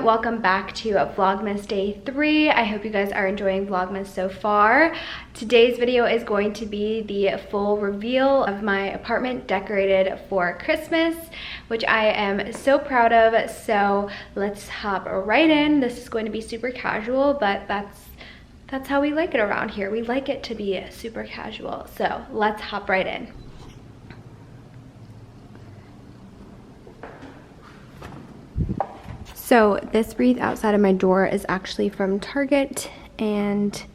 welcome back to Vlogmas Day 3. I hope you guys are enjoying Vlogmas so far. Today's video is going to be the full reveal of my apartment decorated for Christmas, which I am so proud of. So let's hop right in. This is going to be super casual, but that's how we like it around here. We like it to be super casual. So let's hop right in. So this wreath outside of my door is actually from Target, and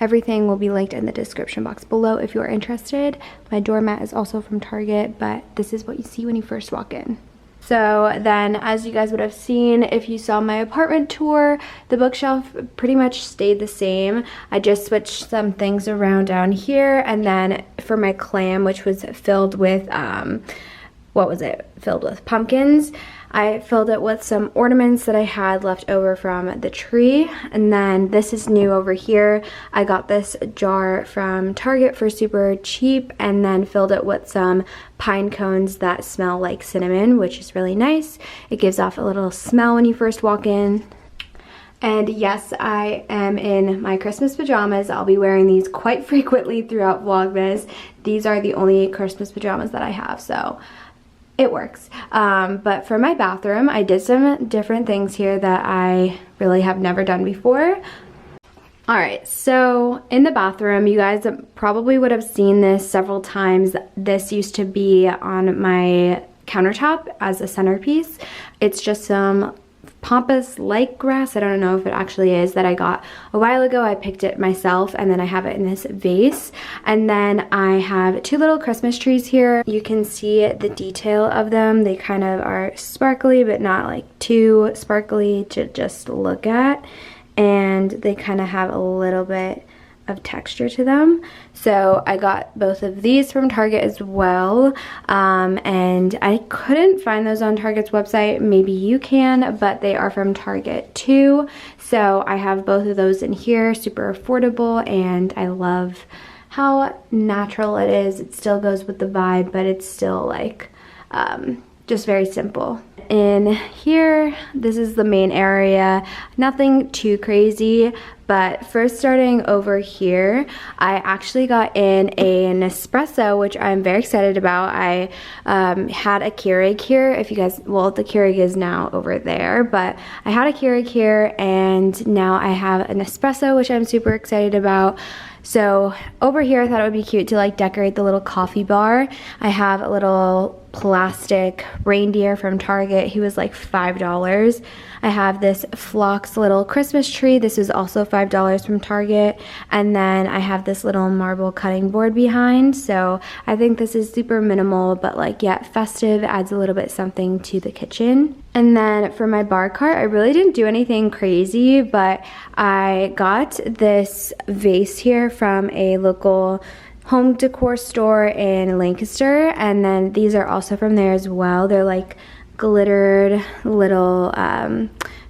everything will be linked in the description box below if you are interested. My doormat is also from Target, but this is what you see when you first walk in. So then, as you guys would have seen if you saw my apartment tour, the bookshelf pretty much stayed the same. I just switched some things around down here, and then for my clam, which was filled with, filled with pumpkins, I filled it with some ornaments that I had left over from the tree. And then this is new over here. I got this jar from Target for super cheap and then filled it with some pine cones that smell like cinnamon, which is really nice. It gives off a little smell when you first walk in. And yes, I am in my Christmas pajamas. I'll be wearing these quite frequently throughout Vlogmas. These are the only Christmas pajamas that I have, so it works. But for my bathroom, I did some different things here that I really have never done before. All right, so in the bathroom, you guys probably would have seen this several times. This used to be on my countertop as a centerpiece. It's just some pampas like grass, I don't know if it actually is, that I got a while ago. I picked it myself, and then I have it in this vase. And then I have two little Christmas trees here. You can see the detail of them. They kind of are sparkly, but not like too sparkly to just look at. And they kind of have a little bit of texture to them. So I got both of these from Target as well, and I couldn't find those on Target's website. Maybe you can, but they are from Target too. So I have both of those in here, super affordable, and I love how natural it is. It still goes with the vibe, but it's still like just very simple. In here, this is the main area. Nothing too crazy, but first starting over here, I actually got in an espresso, which I'm very excited about. I had a Keurig here. If you guys, well, the Keurig is now over there, but I had a Keurig here, and now I have an espresso, which I'm super excited about. So over here, I thought it would be cute to like decorate the little coffee bar. I have a little plastic reindeer from Target. He was like $5. I have this Phlox little Christmas tree. This is also $5 from Target. And then I have this little marble cutting board behind. So I think this is super minimal, but like yet festive, adds a little bit something to the kitchen. And then for my bar cart, I really didn't do anything crazy, but I got this vase here from a local home decor store in Lancaster, and then these are also from there as well. They're like glittered little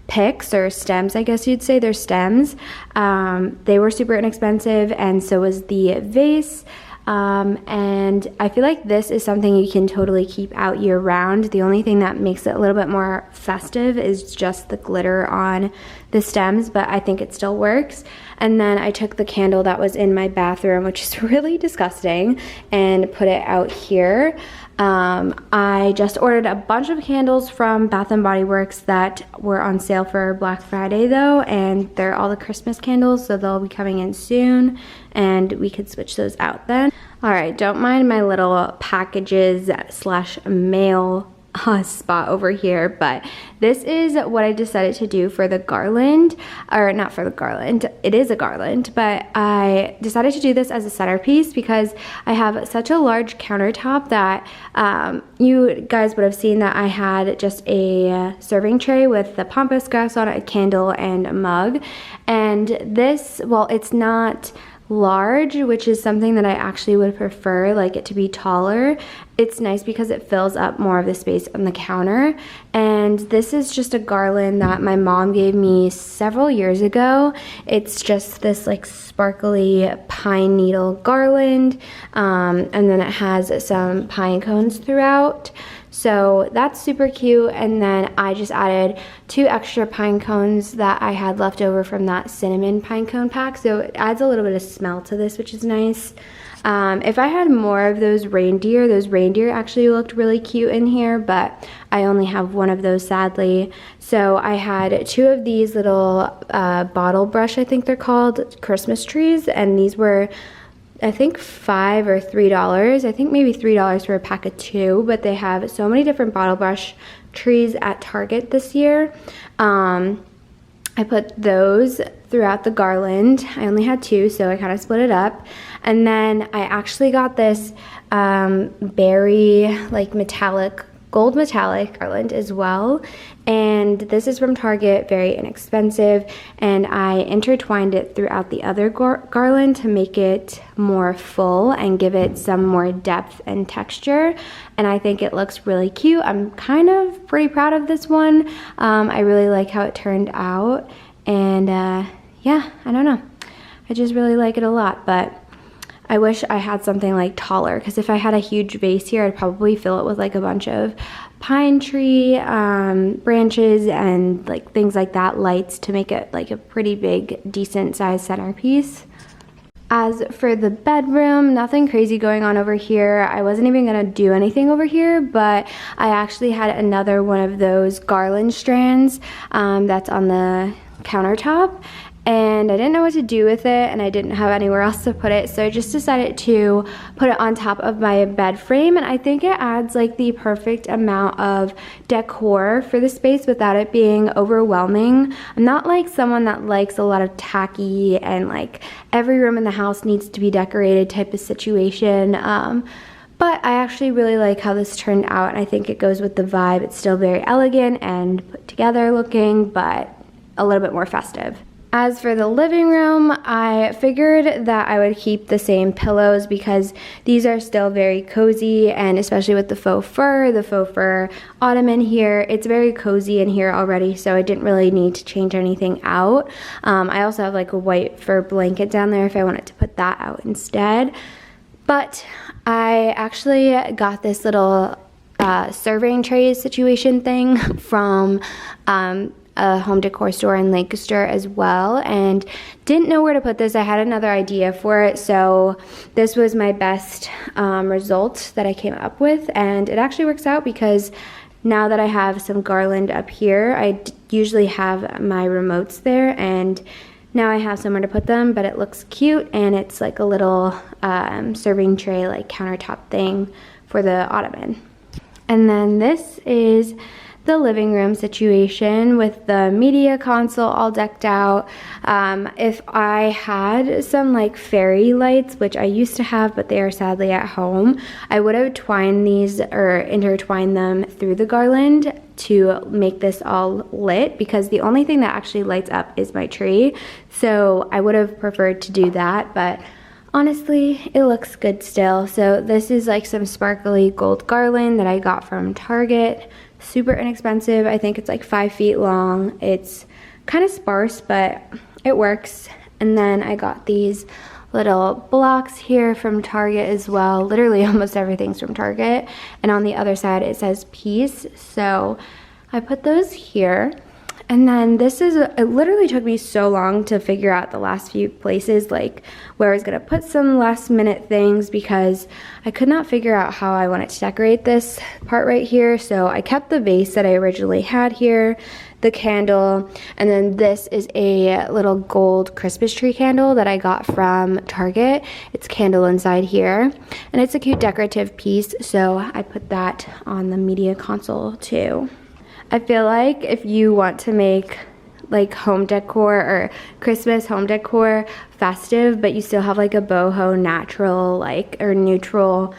picks or stems, I guess you'd say. They're stems. They were super inexpensive, and so was the vase. And I feel like this is something you can totally keep out year round. The only thing that makes it a little bit more festive is just the glitter on the stems, but I think it still works. And then I took the candle that was in my bathroom, which is really disgusting, and put it out here. I just ordered a bunch of candles from Bath & Body Works that were on sale for Black Friday though, and they're all the Christmas candles, so they'll be coming in soon, and we could switch those out then. All right, don't mind my little packages / mail spot over here, but this is what I decided to do for the garland, or not for the garland, it is a garland, but I decided to do this as a centerpiece because I have such a large countertop that you guys would have seen that I had just a serving tray with the pampas grass on it, a candle, and a mug. And this, well, it's not large, which is something that I actually would prefer, like it to be taller. It's nice because it fills up more of the space on the counter. And this is just a garland that my mom gave me several years ago. It's just this like sparkly pine needle garland, and then it has some pine cones throughout. So that's super cute. And then I just added 2 extra pine cones that I had left over from that cinnamon pine cone pack. So it adds a little bit of smell to this, which is nice. If I had more of those reindeer actually looked really cute in here, but I only have 1 of those, sadly. So I had 2 of these little bottle brush, I think they're called, Christmas trees, and these were, I think, $5 or $3. I think maybe $3 for a pack of 2, but they have so many different bottle brush trees at Target this year. I put those throughout the garland. I only had 2, so I kind of split it up. And then I actually got this berry, like gold metallic garland as well. And this is from Target, very inexpensive. And I intertwined it throughout the other garland to make it more full and give it some more depth and texture. And I think it looks really cute. I'm kind of pretty proud of this one. I really like how it turned out. And yeah, I don't know. I just really like it a lot, but I wish I had something like taller, because if I had a huge vase here, I'd probably fill it with like a bunch of pine tree branches and like things like that, lights, to make it like a pretty big, decent sized centerpiece. As for the bedroom, nothing crazy going on over here. I wasn't even gonna do anything over here, but I actually had another one of those garland strands that's on the countertop, and I didn't know what to do with it, and I didn't have anywhere else to put it, so I just decided to put it on top of my bed frame. And I think it adds like the perfect amount of decor for the space without it being overwhelming. I'm not like someone that likes a lot of tacky and like every room in the house needs to be decorated type of situation. But I actually really like how this turned out, and I think it goes with the vibe. It's still very elegant and put together looking, but a little bit more festive. As for the living room, I figured that I would keep the same pillows because these are still very cozy, and especially with the faux fur ottoman here, it's very cozy in here already, so I didn't really need to change anything out. I also have like a white fur blanket down there if I wanted to put that out instead. But I actually got this little serving tray situation thing from a home decor store in Lancaster as well, and didn't know where to put this. I had another idea for it, so this was my best result that I came up with, and it actually works out because now that I have some garland up here, I usually have my remotes there, and now I have somewhere to put them, but it looks cute, and it's like a little serving tray, like countertop thing for the ottoman. And then this is the living room situation with the media console all decked out. If I had some like fairy lights, which I used to have, but they are sadly at home, I would have twined these or intertwined them through the garland to make this all lit, because the only thing that actually lights up is my tree. So I would have preferred to do that, but honestly, it looks good still. So this is like some sparkly gold garland that I got from Target. Super inexpensive. I think it's like 5 feet long. It's kind of sparse, but it works. And then I got these little blocks here from Target as well. Literally almost everything's from Target. And on the other side it says peace. So I put those here. And then this is, it literally took me so long to figure out the last few places, like where I was gonna put some last minute things, because I could not figure out how I wanted to decorate this part right here. So I kept the vase that I originally had here, the candle, and then this is a little gold Christmas tree candle that I got from Target. It's candle inside here, and it's a cute decorative piece, so I put that on the media console too. I feel like if you want to make like home decor or Christmas home decor festive, but you still have like a boho natural like or neutral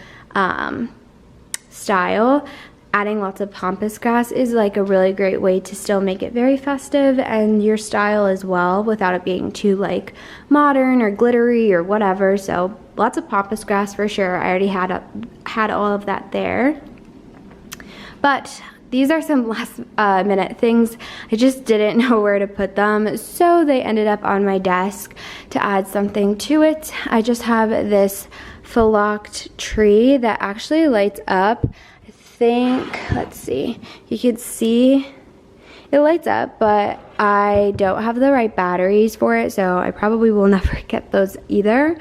style, adding lots of pampas grass is like a really great way to still make it very festive and your style as well, without it being too like modern or glittery or whatever. So lots of pampas grass for sure. I already had all of that there. But these are some last minute things. I just didn't know where to put them, so they ended up on my desk to add something to it. I just have this phyllocked tree that actually lights up. I think, let's see, you could see it lights up, but I don't have the right batteries for it, so I probably will never get those either.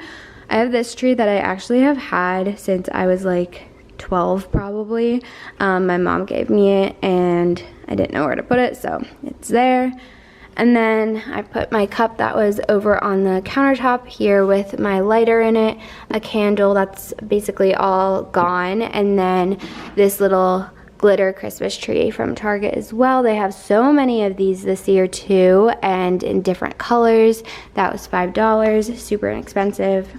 I have this tree that I actually have had since I was like 12 probably. My mom gave me it and I didn't know where to put it, so it's there. And then I put my cup that was over on the countertop here with my lighter in it, a candle that's basically all gone, and then this little glitter Christmas tree from Target as well. They have so many of these this year too, and in different colors. That was $5, super inexpensive.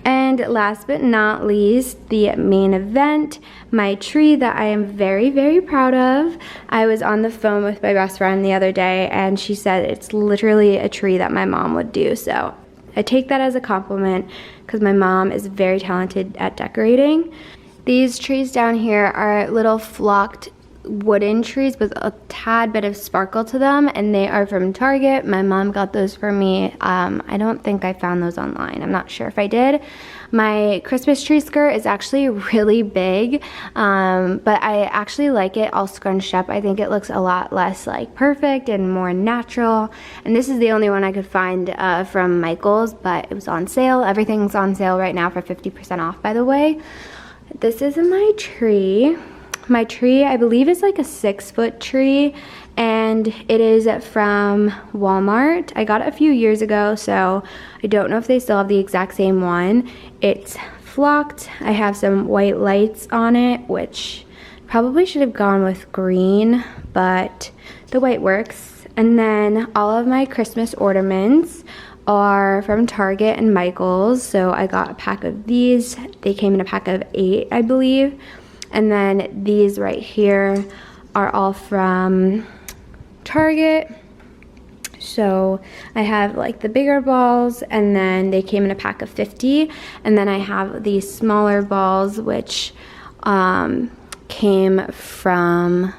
And last but not least, the main event, my tree that I am very, very proud of. I was on the phone with my best friend the other day and she said it's literally a tree that my mom would do. So I take that as a compliment because my mom is very talented at decorating. These trees down here are little flocked wooden trees with a tad bit of sparkle to them, and they are from Target. My mom got those for me. I don't think I found those online. I'm not sure if I did. My Christmas tree skirt is actually really big, but I actually like it all scrunched up. I think it looks a lot less like perfect and more natural. And this is the only one I could find from Michael's, but it was on sale. Everything's on sale right now for 50% off, by the way. This is my tree. My tree, I believe, is like a 6-foot tree, and it is from Walmart. I got it a few years ago, so I don't know if they still have the exact same one. It's flocked. I have some white lights on it, which probably should have gone with green, but the white works. And then all of my Christmas ornaments are from Target and Michael's, so I got a pack of these. They came in a pack of 8, I believe. And then these right here are all from Target. So I have like the bigger balls, and then they came in a pack of 50. And then I have these smaller balls, which came from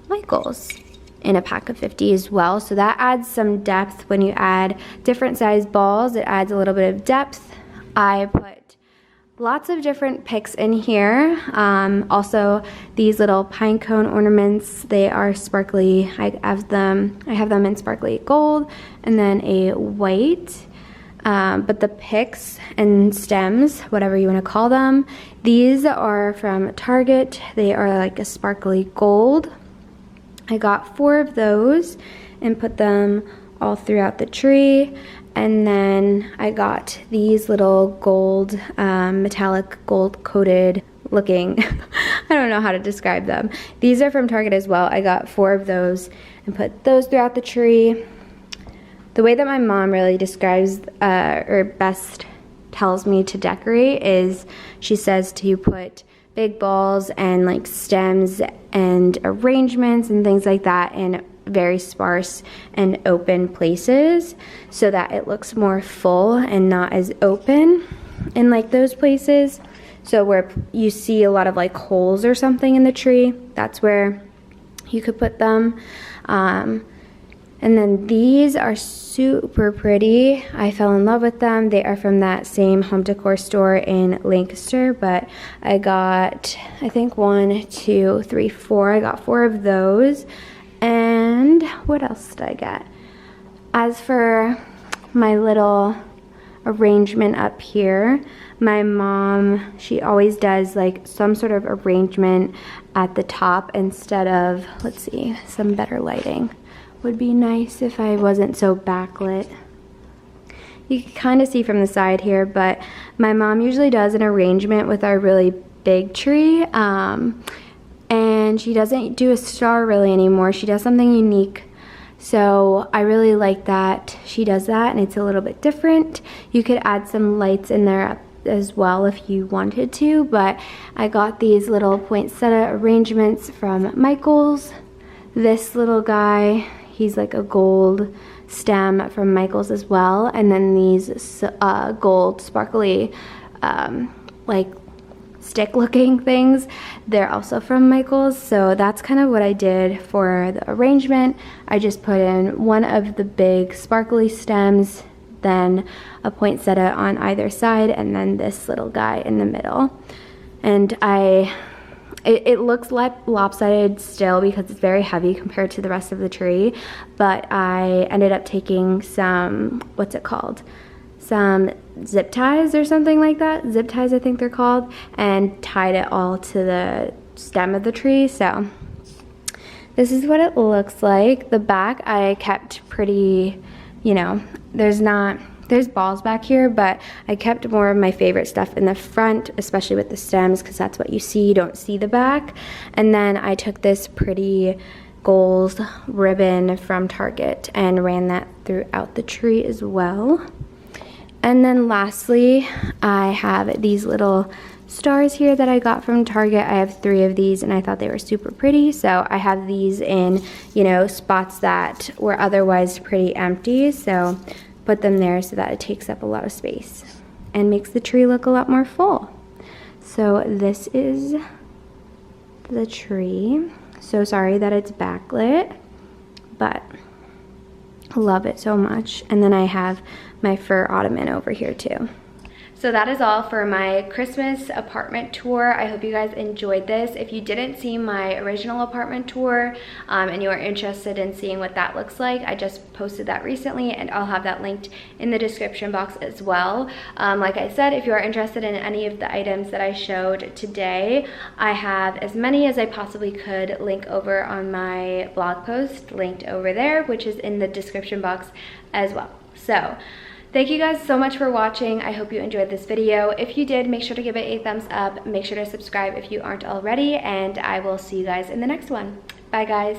Michael's in a pack of 50 as well. So that adds some depth. When you add different size balls, it adds a little bit of depth. I put lots of different picks in here. Also, these little pine cone ornaments, they are sparkly. I have them in sparkly gold and then a white. But the picks and stems, whatever you want to call them, these are from Target. They are like a sparkly gold. I got 4 of those and put them all throughout the tree. And then I got these little gold, metallic gold coated looking, I don't know how to describe them. These are from Target as well. I got 4 of those and put those throughout the tree. The way that my mom really describes, or best tells me to decorate, is she says to put big balls and like stems and arrangements and things like that in very sparse and open places so that it looks more full and not as open in like those places. So where you see a lot of like holes or something in the tree, that's where you could put them. And then these are super pretty. I fell in love with them. They are from that same home decor store in Lancaster, but I got, I think 1, 2, 3, 4. I got 4 of those. And what else did I get? As for my little arrangement up here, my mom, she always does like some sort of arrangement at the top instead of, let's see, some better lighting would be nice if I wasn't so backlit. You can kind of see from the side here, but my mom usually does an arrangement with our really big tree, and she doesn't do a star really anymore. She does something unique. So I really like that she does that, and it's a little bit different. You could add some lights in there as well if you wanted to, but I got these little poinsettia arrangements from Michael's. This little guy, he's like a gold stem from Michael's as well, and then these gold sparkly like stick looking things, they're also from Michael's. So that's kind of what I did for the arrangement. I just put in one of the big sparkly stems, then a poinsettia on either side, and then this little guy in the middle. And I it looks lopsided still because it's very heavy compared to the rest of the tree, but I ended up taking some, what's it called? Some zip ties or something like that. Zip ties, I think they're called, and tied it all to the stem of the tree. So this is what it looks like. The back I kept pretty, you know, there's balls back here, but I kept more of my favorite stuff in the front, especially with the stems, because that's what you see. You don't see the back. And then I took this pretty gold ribbon from Target and ran that throughout the tree as well. And then lastly, I have these little stars here that I got from Target. I have 3 of these and I thought they were super pretty. So I have these in, you know, spots that were otherwise pretty empty. So put them there so that it takes up a lot of space and makes the tree look a lot more full. So this is the tree. So sorry that it's backlit, but I love it so much. And then I have my fur ottoman over here too. So that is all for my Christmas apartment tour. I hope you guys enjoyed this. If you didn't see my original apartment tour and you are interested in seeing what that looks like, I just posted that recently and I'll have that linked in the description box as well. Like I said, if you are interested in any of the items that I showed today, I have as many as I possibly could link over on my blog post, linked over there, which is in the description box as well. So thank you guys so much for watching. I hope you enjoyed this video. If you did, make sure to give it a thumbs up. Make sure to subscribe if you aren't already, and I will see you guys in the next one. Bye guys.